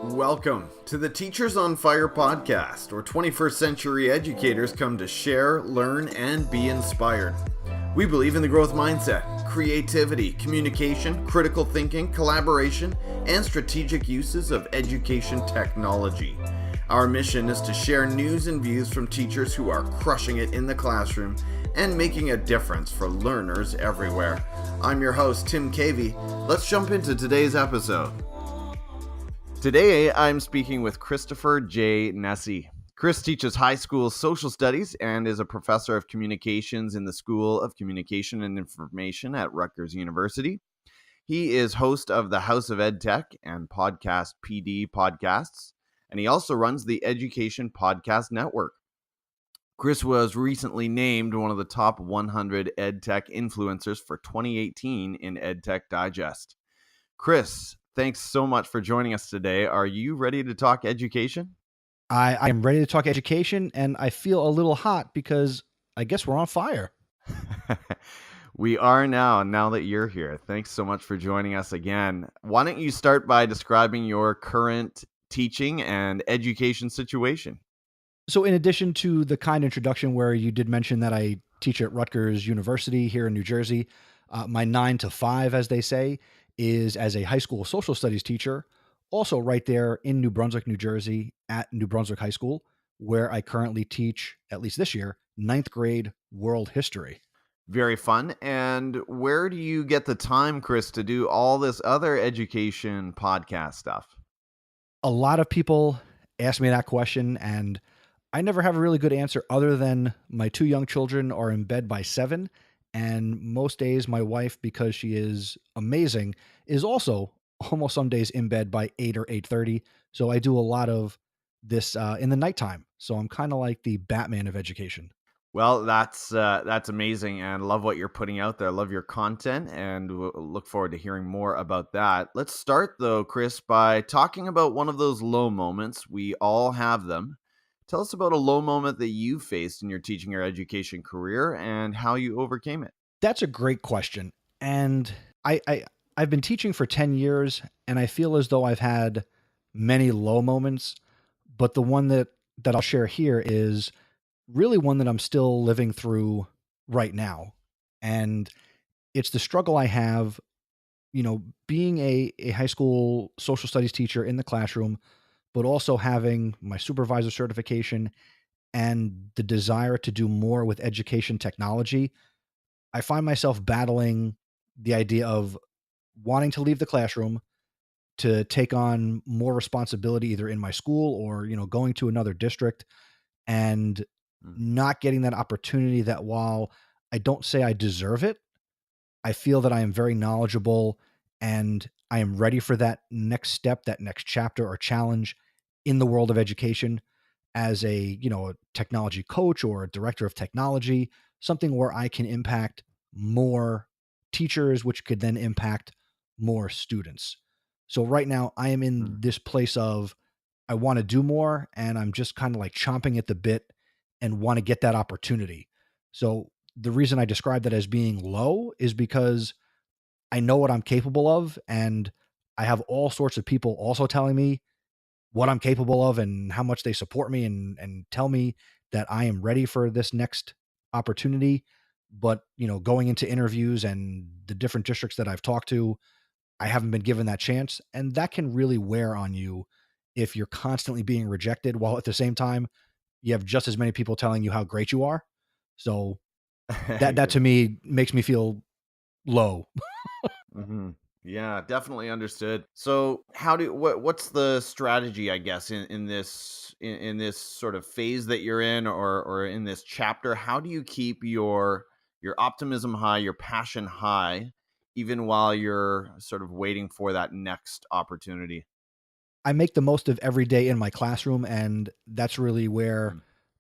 Welcome to the Teachers on Fire podcast, where 21st century educators come to share, learn, and be inspired. We believe in the growth mindset, creativity, communication, critical thinking, collaboration, and strategic uses of education technology. Our mission is to share news and views from teachers who are crushing it in the classroom and making a difference for learners everywhere. I'm your host, Tim Cavey. Let's jump into today's episode. Today, I'm speaking with Christopher J. Nesi. Chris teaches high school social studies and is a professor of communications in the School of Communication and Information at Rutgers University. He is host of the House of EdTech and podcast PD podcasts, and he also runs the Education Podcast Network. Chris was recently named one of the top 100 EdTech influencers for 2018 in EdTech Digest. Chris, thanks so much for joining us today. Are you ready to talk education? I am ready to talk education, and I feel a little hot because I guess we're on fire. We are now that you're here. Thanks so much for joining us again. Why don't you start by describing your current teaching and education situation? So in addition to the kind introduction where you did mention that I teach at Rutgers University here in New Jersey, my 9 to 5, as they say, is as a high school social studies teacher, also right there in New Brunswick, New Jersey at New Brunswick High School, where I currently teach, at least this year, 9th grade world history. Very fun. And where do you get the time, Chris, to do all this other education podcast stuff? A lot of people ask me that question, and I never have a really good answer other than my 2 young children are in bed by 7. And most days my wife, because she is amazing, is also almost some days in bed by 8 or 8:30. So I do a lot of this in the nighttime. So I'm kind of like the Batman of education. Well, that's amazing, and love what you're putting out there. Love your content, and we'll look forward to hearing more about that. Let's start, though, Chris, by talking about one of those low moments. We all have them. Tell us about a low moment that you faced in your teaching or education career and how you overcame it. That's a great question. And I've been teaching for 10 years, and I feel as though I've had many low moments, but the one that I'll share here is really one that I'm still living through right now. And it's the struggle I have, being a high school social studies teacher in the classroom, but also having my supervisor certification and the desire to do more with education technology. I find myself battling the idea of wanting to leave the classroom to take on more responsibility either in my school or, going to another district, and not getting that opportunity that, while I don't say I deserve it, I feel that I am very knowledgeable and I am ready for that next step, that next chapter or challenge in the world of education as a technology coach or a director of technology, something where I can impact more teachers, which could then impact more students. So right now I am in this place of I want to do more, and I'm just kind of like chomping at the bit and want to get that opportunity. So the reason I describe that as being low is because I know what I'm capable of, and I have all sorts of people also telling me what I'm capable of and how much they support me and tell me that I am ready for this next opportunity. But, going into interviews and the different districts that I've talked to, I haven't been given that chance. And that can really wear on you if you're constantly being rejected, while at the same time, you have just as many people telling you how great you are. So that to me makes me feel low. Mm-hmm. Yeah, definitely understood. So, what's the strategy, I guess, in this sort of phase that you're in, or in this chapter? How do you keep your optimism high, your passion high, even while you're sort of waiting for that next opportunity? I make the most of every day in my classroom, and that's really where,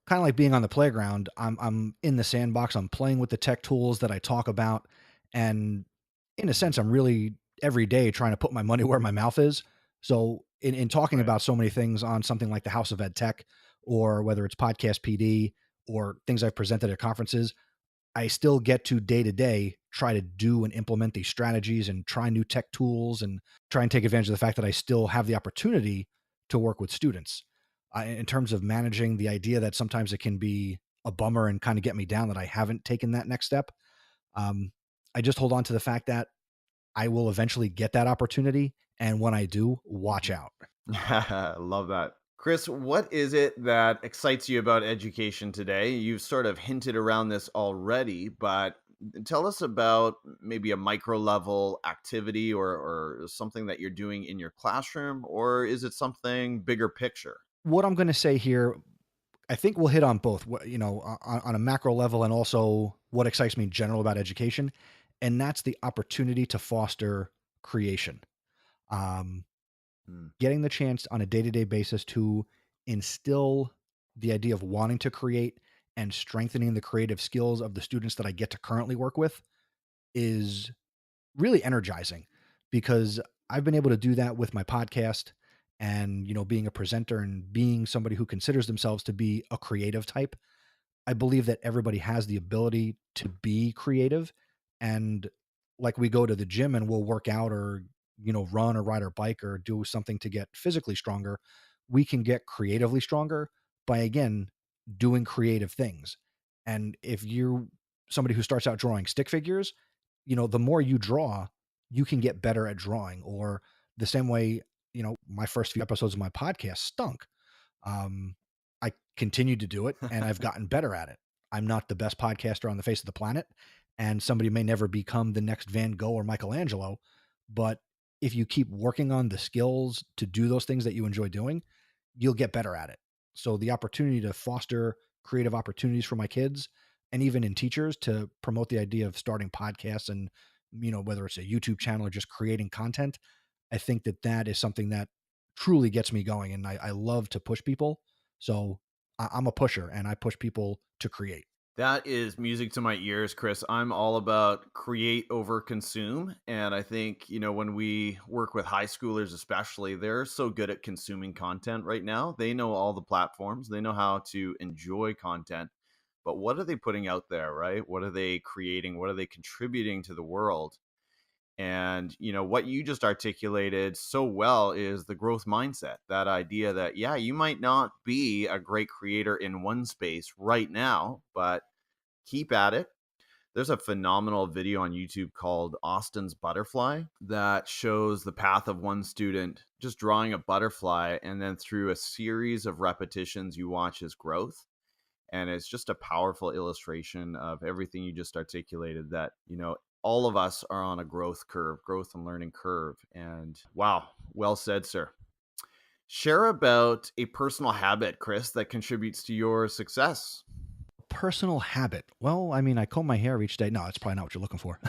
kind of like being on the playground, I'm in the sandbox, I'm playing with the tech tools that I talk about, and in a sense, I'm really every day trying to put my money where my mouth is. So in talking Right. about so many things on something like the House of EdTech, or whether it's podcast PD or things I've presented at conferences, I still get to day try to do and implement these strategies and try new tech tools and try and take advantage of the fact that I still have the opportunity to work with students. In terms of managing the idea that sometimes it can be a bummer and kind of get me down that I haven't taken that next step, I just hold on to the fact that I will eventually get that opportunity. And when I do, watch out. Love that. Chris, what is it that excites you about education today? You've sort of hinted around this already, but tell us about maybe a micro level activity or something that you're doing in your classroom, or is it something bigger picture? What I'm going to say here, I think we'll hit on both, on a macro level and also what excites me in general about education. And that's the opportunity to foster creation. Um, Hmm. Getting the chance on a day-to-day basis to instill the idea of wanting to create and strengthening the creative skills of the students that I get to currently work with is really energizing, because I've been able to do that with my podcast and, being a presenter and being somebody who considers themselves to be a creative type. I believe that everybody has the ability to be creative. And like, we go to the gym and we'll work out or, run or ride our bike or do something to get physically stronger. We can get creatively stronger by, again, doing creative things. And if you're somebody who starts out drawing stick figures, the more you draw, you can get better at drawing. Or the same way, my first few episodes of my podcast stunk. um, I continued to do it and I've gotten better at it. I'm not the best podcaster on the face of the planet, and somebody may never become the next Van Gogh or Michelangelo. But if you keep working on the skills to do those things that you enjoy doing, you'll get better at it. So the opportunity to foster creative opportunities for my kids and even in teachers to promote the idea of starting podcasts and, whether it's a YouTube channel or just creating content, I think that that is something that truly gets me going. And I love to push people. So I'm a pusher and I push people to create. That is music to my ears, Chris. I'm all about create over consume. And I think, when we work with high schoolers, especially, they're so good at consuming content right now. They know all the platforms, they know how to enjoy content. But what are they putting out there, right? What are they creating? What are they contributing to the world? And, what you just articulated so well is the growth mindset, that idea that, yeah, you might not be a great creator in one space right now, but keep at it. There's a phenomenal video on YouTube called Austin's Butterfly that shows the path of one student just drawing a butterfly. And then through a series of repetitions, you watch his growth. And it's just a powerful illustration of everything you just articulated, that, all of us are on a growth and learning curve. And wow, well said, sir. Share about a personal habit, Chris, that contributes to your success. Personal habit. Well, I mean, I comb my hair each day. No, that's probably not what you're looking for.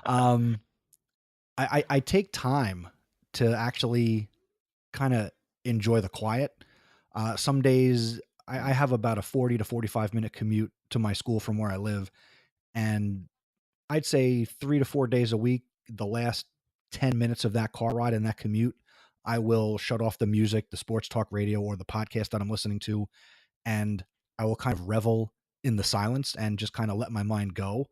um, I take time to actually kind of enjoy the quiet. Some days I have about a 40 to 45-minute commute to my school from where I live. And I'd say 3 to 4 days a week, the last 10 minutes of that car ride and that commute, I will shut off the music, the sports talk radio, or the podcast that I'm listening to, and I will kind of revel in the silence and just kind of let my mind go,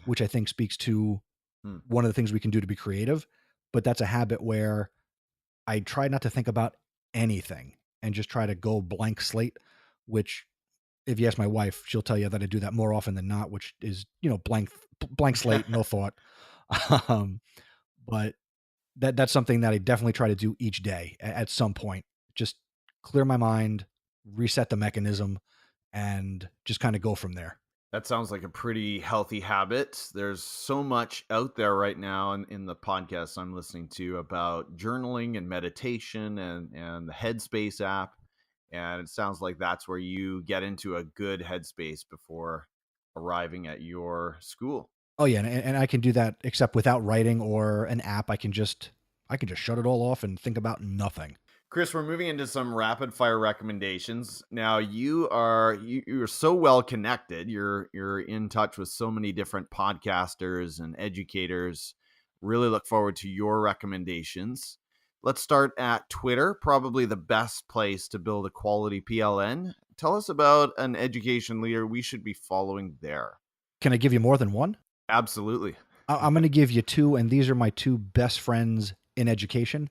which I think speaks to Hmm. one of the things we can do to be creative. But that's a habit where I try not to think about anything and just try to go blank slate, which, if you ask my wife, she'll tell you that I do that more often than not, which is, blank slate, no thought. Um, but that's something that I definitely try to do each day at some point. Just clear my mind, reset the mechanism, and just kind of go from there. That sounds like a pretty healthy habit. There's so much out there right now in the podcasts I'm listening to about journaling and meditation and the Headspace app. And it sounds like that's where you get into a good headspace before arriving at your school. Oh yeah, and I can do that except without writing or an app. I can just shut it all off and think about nothing. Chris, we're moving into some rapid fire recommendations. Now, you're so well connected. You're in touch with so many different podcasters and educators. Really look forward to your recommendations. Let's start at Twitter, probably the best place to build a quality PLN. Tell us about an education leader we should be following there. Can I give you more than one? Absolutely. I'm going to give you two, and these are my two best friends in education.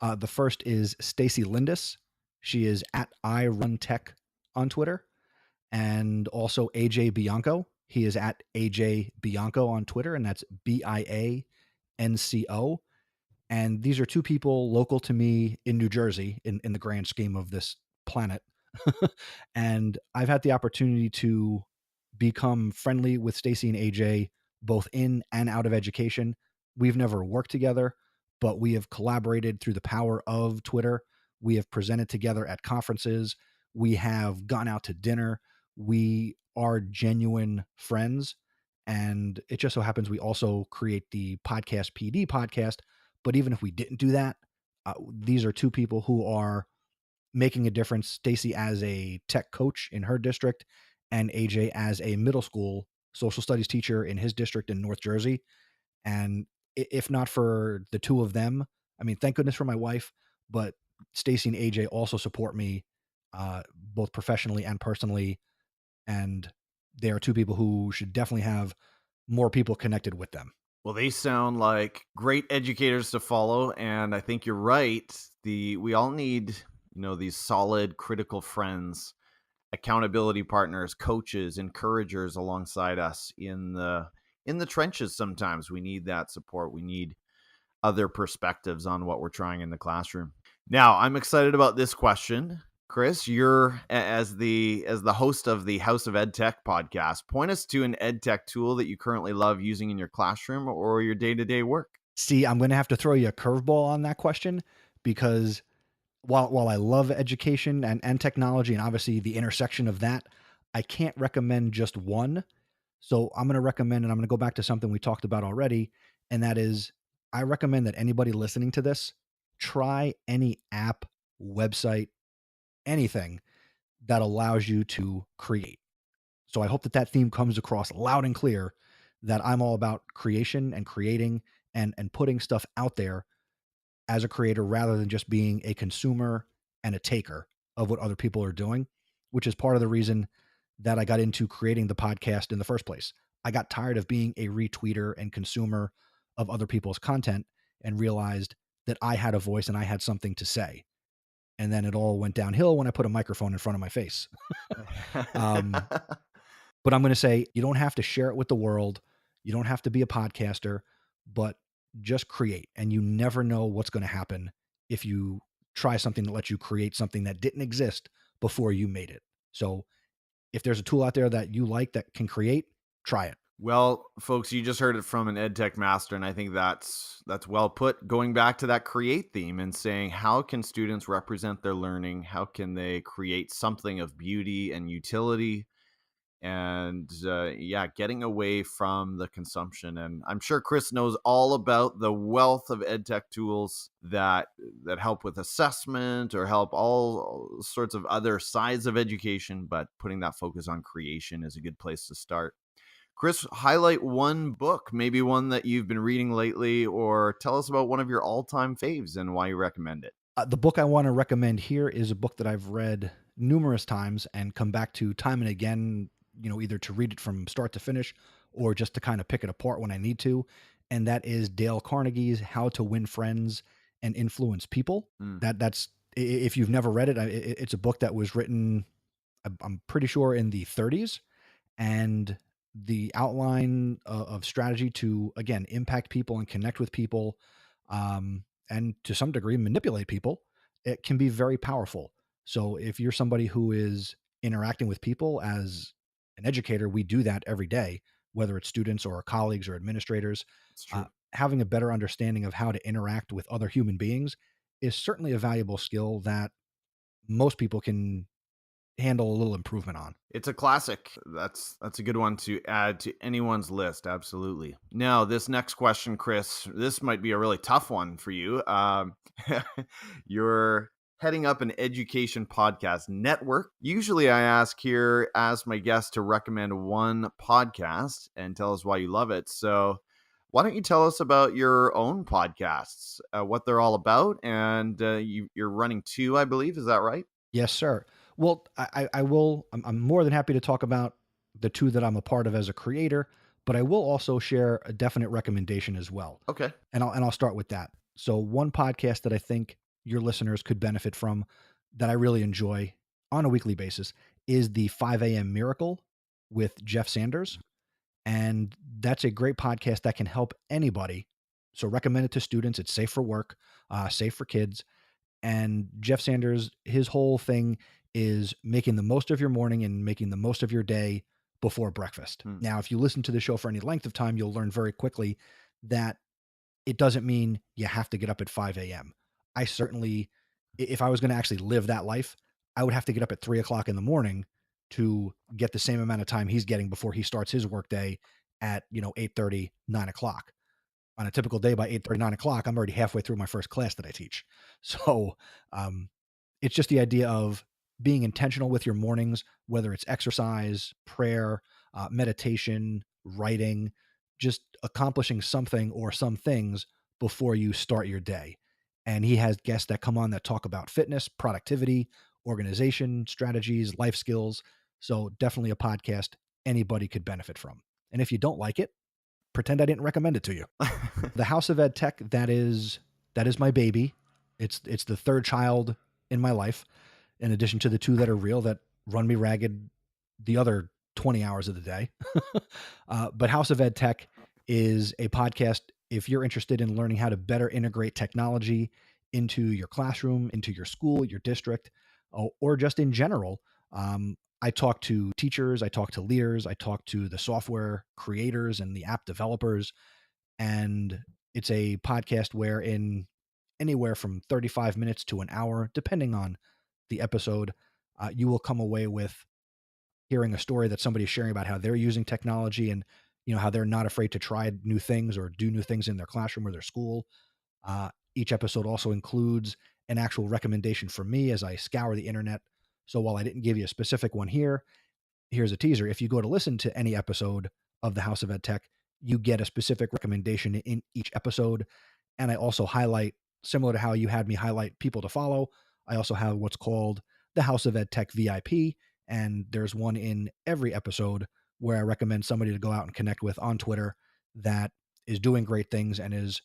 The first is Stacey Lindes. She is at iRunTech on Twitter. And also AJ Bianco. He is at AJ Bianco on Twitter, and that's Bianco. And these are two people local to me in New Jersey in the grand scheme of this planet. And I've had the opportunity to become friendly with Stacey and AJ both in and out of education. We've never worked together, but we have collaborated through the power of Twitter. We have presented together at conferences. We have gone out to dinner. We are genuine friends. And it just so happens we also create the Podcast PD podcast. But even if we didn't do that, these are two people who are making a difference. Stacey as a tech coach in her district, and AJ as a middle school social studies teacher in his district in North Jersey. And if not for the two of them, I mean, thank goodness for my wife, but Stacey and AJ also support me both professionally and personally. And they are two people who should definitely have more people connected with them. Well, they sound like great educators to follow, and I think you're right. We all need, these solid, critical friends, accountability partners, coaches, encouragers alongside us in the trenches. Sometimes we need that support. We need other perspectives on what we're trying in the classroom. Now, I'm excited about this question. Chris, you're as the host of the House of EdTech podcast. Point us to an EdTech tool that you currently love using in your classroom or your day-to-day work. See, I'm going to have to throw you a curveball on that question, because while I love education and technology and obviously the intersection of that, I can't recommend just one. So I'm going to recommend, and I'm going to go back to something we talked about already, and that is I recommend that anybody listening to this try any app, website, anything that allows you to create. So I hope that theme comes across loud and clear, that I'm all about creation and creating and putting stuff out there as a creator rather than just being a consumer and a taker of what other people are doing, which is part of the reason that I got into creating the podcast in the first place. I got tired of being a retweeter and consumer of other people's content and realized that I had a voice and I had something to say. And then it all went downhill when I put a microphone in front of my face. But I'm going to say, you don't have to share it with the world. You don't have to be a podcaster, but just create. And you never know what's going to happen if you try something that lets you create something that didn't exist before you made it. So if there's a tool out there that you like that can create, try it. Well, folks, you just heard it from an EdTech master, and I think that's well put. Going back to that create theme and saying, how can students represent their learning? How can they create something of beauty and utility? And getting away from the consumption. And I'm sure Chris knows all about the wealth of EdTech tools that help with assessment or help all sorts of other sides of education, but putting that focus on creation is a good place to start. Chris, highlight one book, maybe one that you've been reading lately, or tell us about one of your all-time faves and why you recommend it. The book I want to recommend here is a book that I've read numerous times and come back to time and again, either to read it from start to finish or just to kind of pick it apart when I need to. And that is Dale Carnegie's How to Win Friends and Influence People. That's, if you've never read it, it's a book that was written, I'm pretty sure, in the 30s. And the outline of strategy to, again, impact people and connect with people, and to some degree manipulate people, it can be very powerful. So if you're somebody who is interacting with people as an educator, we do that every day, whether it's students or colleagues or administrators. Having a better understanding of how to interact with other human beings is certainly a valuable skill that most people can handle a little improvement on. It's a classic. That's a good one to add to anyone's list. Absolutely. Now, this next question, Chris, this might be a really tough one for you. You're heading up an education podcast network. Usually I ask my guest to recommend one podcast and tell us why you love it. So why don't you tell us about your own podcasts, what they're all about? And you're running two, I believe. Is that right? Yes, sir. Well, I will. I'm more than happy to talk about the two that I'm a part of as a creator, but I will also share a definite recommendation as well. Okay. And I'll start with that. So one podcast that I think your listeners could benefit from that I really enjoy on a weekly basis is the 5 a.m. Miracle with Jeff Sanders. And that's a great podcast that can help anybody. So recommend it to students. It's safe for work, safe for kids. And Jeff Sanders, his whole thing is making the most of your morning and making the most of your day before breakfast. Hmm. Now, if you listen to the show for any length of time, you'll learn very quickly that it doesn't mean you have to get up at 5 a.m. I certainly, if I was going to actually live that life, I would have to get up at 3 o'clock in the morning to get the same amount of time he's getting before he starts his workday at, 8:30, 9 o'clock. On a typical day by 8:30, 9 o'clock, I'm already halfway through my first class that I teach. So it's just the idea of being intentional with your mornings, whether it's exercise, prayer, meditation, writing, just accomplishing something or some things before you start your day. And he has guests that come on that talk about fitness, productivity, organization, strategies, life skills. So definitely a podcast anybody could benefit from. And if you don't like it, pretend I didn't recommend it to you. The House of EdTech, that is my baby. It's the third child in my life, in addition to the two that are real that run me ragged the other 20 hours of the day. But House of EdTech is a podcast if you're interested in learning how to better integrate technology into your classroom, into your school, your district, or just in general. I talk to teachers, I talk to leaders, I talk to the software creators and the app developers. And it's a podcast where in anywhere from 35 minutes to an hour, depending on the episode, you will come away with hearing a story that somebody's sharing about how they're using technology and how they're not afraid to try new things or do new things in their classroom or their school. Each episode also includes an actual recommendation from me as I scour the internet. So while I didn't give you a specific one here, here's a teaser. If you go to listen to any episode of the House of EdTech, you get a specific recommendation in each episode. And I also highlight, similar to how you had me highlight people to follow, I also have what's called the House of EdTech VIP. And there's one in every episode where I recommend somebody to go out and connect with on Twitter that is doing great things and is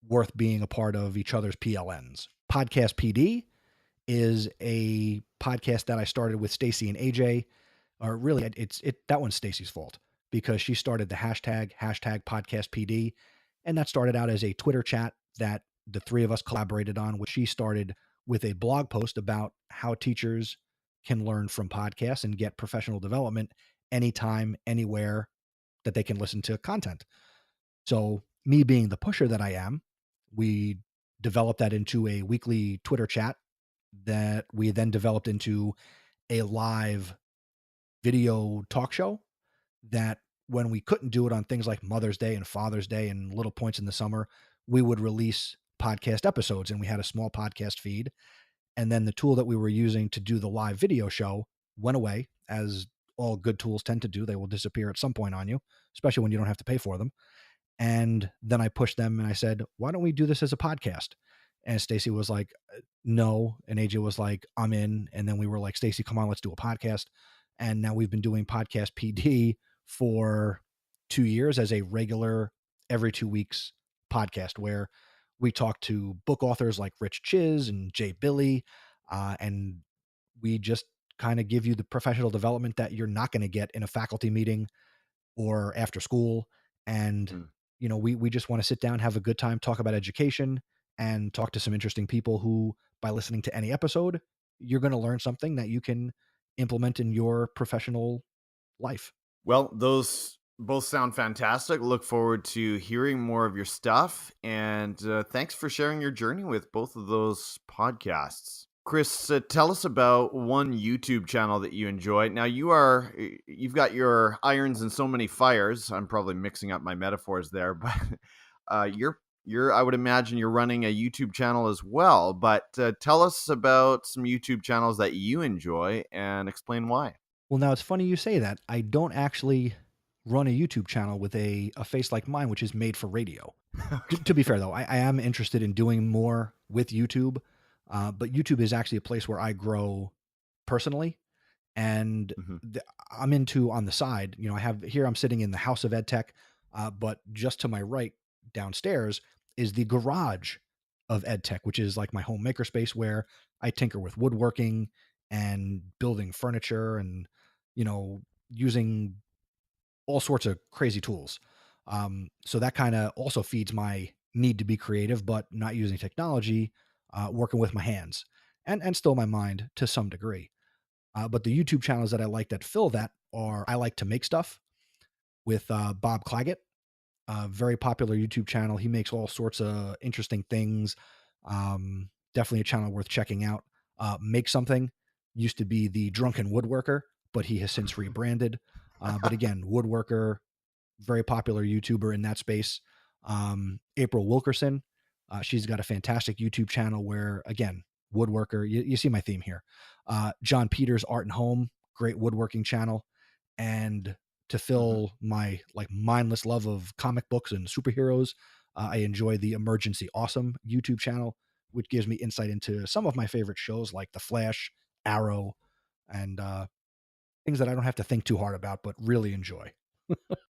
worth being a part of each other's PLNs. Podcast PD is a podcast that I started with Stacey and AJ. Or really, that one's Stacey's fault because she started the hashtag podcast PD. And that started out as a Twitter chat that the three of us collaborated on, which she started with a blog post about how teachers can learn from podcasts and get professional development anytime, anywhere that they can listen to content. So me being the pusher that I am, we developed that into a weekly Twitter chat that we then developed into a live video talk show that when we couldn't do it on things like Mother's Day and Father's Day and little points in the summer, we would release podcast episodes and we had a small podcast feed. And then the tool that we were using to do the live video show went away, as all good tools tend to do. They will disappear at some point on you, especially when you don't have to pay for them. And then I pushed them and I said, why don't we do this as a podcast? And Stacey was like, no. And AJ was like, I'm in. And then we were like, Stacey, come on, let's do a podcast. And now we've been doing podcast PD for 2 years as a regular every 2 weeks podcast where we talk to book authors like Rich Chiz and Jay Billy. And we just kind of give you the professional development that you're not going to get in a faculty meeting or after school. And, we just want to sit down, have a good time, talk about education and talk to some interesting people who, by listening to any episode, you're going to learn something that you can implement in your professional life. Well, those both sound fantastic. Look forward to hearing more of your stuff. And thanks for sharing your journey with both of those podcasts. Chris, tell us about one YouTube channel that you enjoy. Now, you've got your irons in so many fires. I'm probably mixing up my metaphors there, but I would imagine you're running a YouTube channel as well. But tell us about some YouTube channels that you enjoy and explain why. Well, now it's funny you say that. I don't actually run a YouTube channel with a face like mine, which is made for radio. To be fair, though, I am interested in doing more with YouTube. But YouTube is actually a place where I grow personally. And I'm into on the side, I'm sitting in the House of EdTech, but just to my right downstairs is the garage of EdTech, which is like my home makerspace where I tinker with woodworking and building furniture and, using all sorts of crazy tools. So that kind of also feeds my need to be creative, but not using technology, working with my hands and still my mind to some degree. But the YouTube channels that I like that fill that are I Like to Make Stuff with Bob Claggett, a very popular YouTube channel. He makes all sorts of interesting things. Definitely a channel worth checking out. Make Something used to be the Drunken Woodworker, but he has since rebranded. But again, woodworker, very popular YouTuber in that space. April Wilkerson, she's got a fantastic YouTube channel where, again, woodworker, you see my theme here. John Peters Art and Home, great woodworking channel. And to fill my like mindless love of comic books and superheroes, I enjoy the Emergency Awesome YouTube channel, which gives me insight into some of my favorite shows like The Flash, Arrow, and things that I don't have to think too hard about, but really enjoy.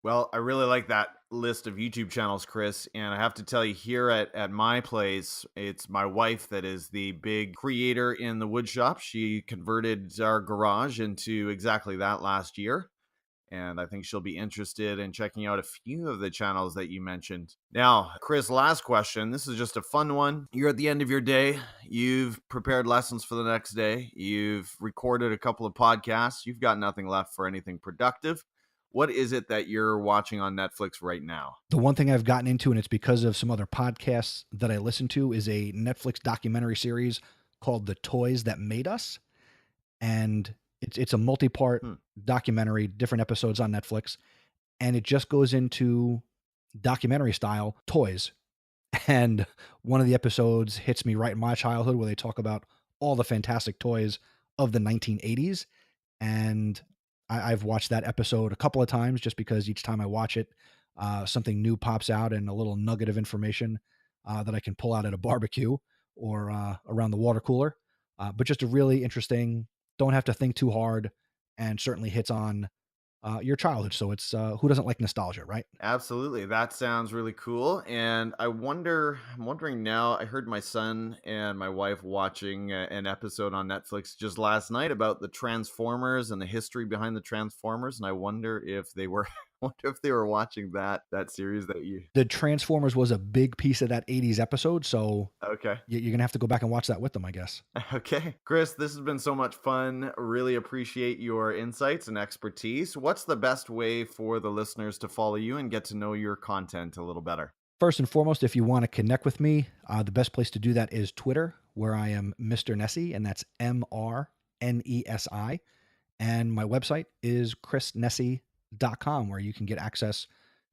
Well, I really like that list of YouTube channels, Chris. And I have to tell you, here at my place, it's my wife that is the big creator in the wood shop. She converted our garage into exactly that last year. And I think she'll be interested in checking out a few of the channels that you mentioned. Now, Chris, last question. This is just a fun one. You're at the end of your day. You've prepared lessons for the next day. You've recorded a couple of podcasts. You've got nothing left for anything productive. What is it that you're watching on Netflix right now? The one thing I've gotten into, and it's because of some other podcasts that I listen to, is a Netflix documentary series called The Toys That Made Us. And it's a multi-part documentary, different episodes on Netflix. And it just goes into documentary style toys. And one of the episodes hits me right in my childhood where they talk about all the fantastic toys of the 1980s. And I've watched that episode a couple of times just because each time I watch it, something new pops out and a little nugget of information that I can pull out at a barbecue or around the water cooler. But just a really interesting, don't have to think too hard, and certainly hits on your childhood. So it's who doesn't like nostalgia, right? Absolutely. That sounds really cool. And I'm wondering now, I heard my son and my wife watching an episode on Netflix just last night about the Transformers and the history behind the Transformers. And I wonder if they were watching that series that you... The Transformers was a big piece of that 80s episode. So Okay. you're going to have to go back and watch that with them, I guess. Okay. Chris, this has been so much fun. Really appreciate your insights and expertise. What's the best way for the listeners to follow you and get to know your content a little better? First and foremost, if you want to connect with me, the best place to do that is Twitter, where I am Mr. Nesi, and that's MRNESI. And my website is chrisnesi.com, where you can get access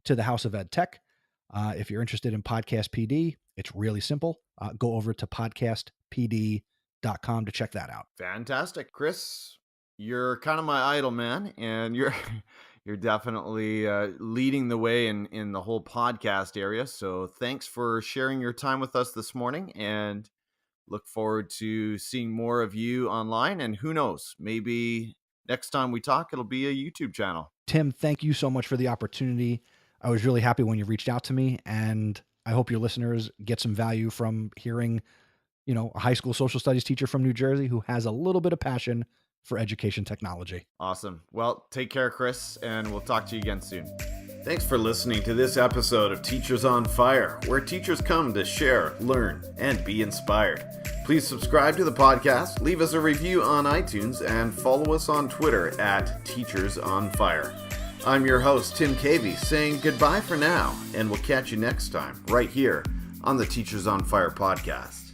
to the House of EdTech. If you're interested in Podcast PD, it's really simple. Go over to podcastpd.com to check that out. Fantastic. Chris, you're kind of my idol, man, and you're definitely leading the way in the whole podcast area. So thanks for sharing your time with us this morning, and look forward to seeing more of you online. And who knows, maybe next time we talk, it'll be a YouTube channel. Tim, thank you so much for the opportunity. I was really happy when you reached out to me, and I hope your listeners get some value from hearing, a high school social studies teacher from New Jersey who has a little bit of passion for education technology. Awesome. Well, take care, Chris, and we'll talk to you again soon. Thanks for listening to this episode of Teachers on Fire, where teachers come to share, learn, and be inspired. Please subscribe to the podcast, leave us a review on iTunes, and follow us on Twitter at Teachers on Fire. I'm your host, Tim Cavey, saying goodbye for now, and we'll catch you next time, right here on the Teachers on Fire podcast.